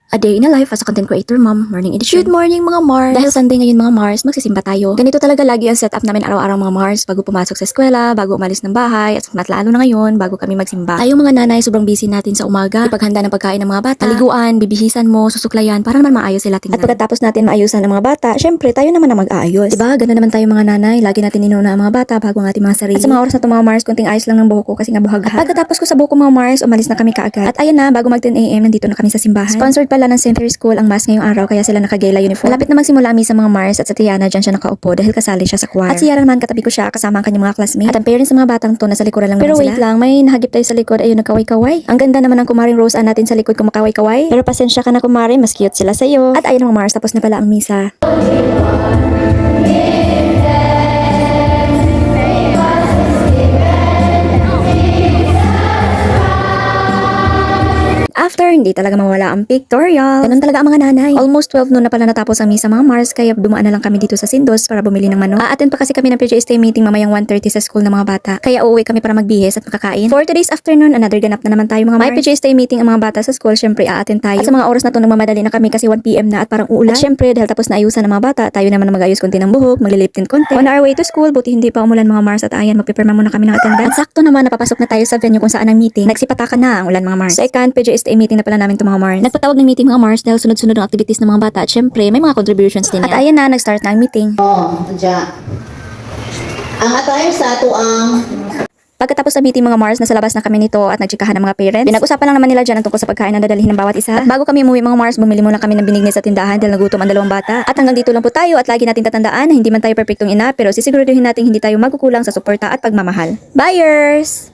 A day in a life as a content creator, mom. Morning edition. Good morning, mga Mars. Dahil Sunday ngayon, mga Mars, magsisimba tayo. Ganito talaga lagi ang setup namin araw-araw, mga Mars. Bago pumasok sa eskwela, bago umalis ng bahay, at lalo na ngayon, bago kami magsimba. Tayong mga nanay, sobrang busy natin sa umaga. Ipaghanda ng pagkain ng mga bata. Paliguan, bibihisan mo, susuklayan, para naman maayos sila tingnan. At pagkatapos natin maayusan ng mga bata, syempre, tayo naman ang mag-aayos. Diba? Ganda naman tayo mga nanay. Lagi natin inuna ang mga bata bago ang ating mga sarili. At sa mga oras na ito, mga Mars, kunting ayos lang ng buhok ko kasi nga buhag. At pagkatapos ko sa buhok ko, mga Mars, umalis na kami kaagad. At ayun na, bago mag 10 AM, nandito na kami sa simbahan. Sponsored pala ng St. Mary's School ang mass ngayong araw, kaya sila nakagela uniform. Malapit na magsimula ang misa, mga Mars, at sa Tiana dyan siya nakaupo dahil kasali siya sa choir. At si Yara naman, katabi ko siya kasama ang kanyang mga classmates. At ang parents ng mga batang to nasa likuran lang naman sila. Pero wait lang, may nahagip tayo sa likod. Ayun, nagkaway-kaway. Ang ganda naman ng kumaring Rose natin sa likod kumakaway-kaway. Pero pasensya ka na, kumari, mas cute sila sa'yo. At ayun, mga Mars, tapos na pala ang misa. After, hindi talaga mawala ang pictorial. Ganun talaga ang mga nanay. Almost 12 noon na pala natapos ang misa, mga Mars, kaya dumaan na lang kami dito sa Sindos para bumili ng manok. A-attend pa kasi kami ng PJST meeting mamayang 1:30 sa school ng mga bata. Kaya uuwi kami para magbihis at makakain. For today's afternoon, another ganap na naman tayo, mga Mars. May PJST meeting ang mga bata sa school, syempre a-attend tayo. At sa mga oras na to, nagmamadali na kami kasi 1 PM na at parang uulan. At syempre, dahil tapos na ayusan ng mga bata, tayo naman na mag-ayos konti ng buhok, maglilip tint konti. On our way to school, buti hindi pa umulan, mga Mars, at ayan, magpipirma muna kami ng attendance. At sakto naman, napapasok na tayo sa venue kung saan ang meeting. Nagsipatakan na ang ulan, mga Mars. Second, PJST meeting na pala namin to, mga Mars. Nagpatawag ng meeting, mga Mars, dahil sunod-sunod ang activities ng mga bata at syempre may mga contributions din yan. At ayan na, nag-start na ang meeting. Dya. Ang attire sa ato ang Pagkatapos sa meeting, mga Mars, nasa labas na kami nito at nagtsikahan ng mga parents. Pinag-usapan lang naman nila dyan ang tungkol sa pagkain na dadalhin ng bawat isa. At bago kami umuwi, mga Mars, bumili muna kami ng binigni sa tindahan dahil nagutom ang dalawang bata. At hanggang dito lang po tayo at lagi natin tatandaan na hindi man tayo perfectong ina pero sisiguraduhin natin hindi tayo magkukulang sa suporta at pagmamahal. Buyers!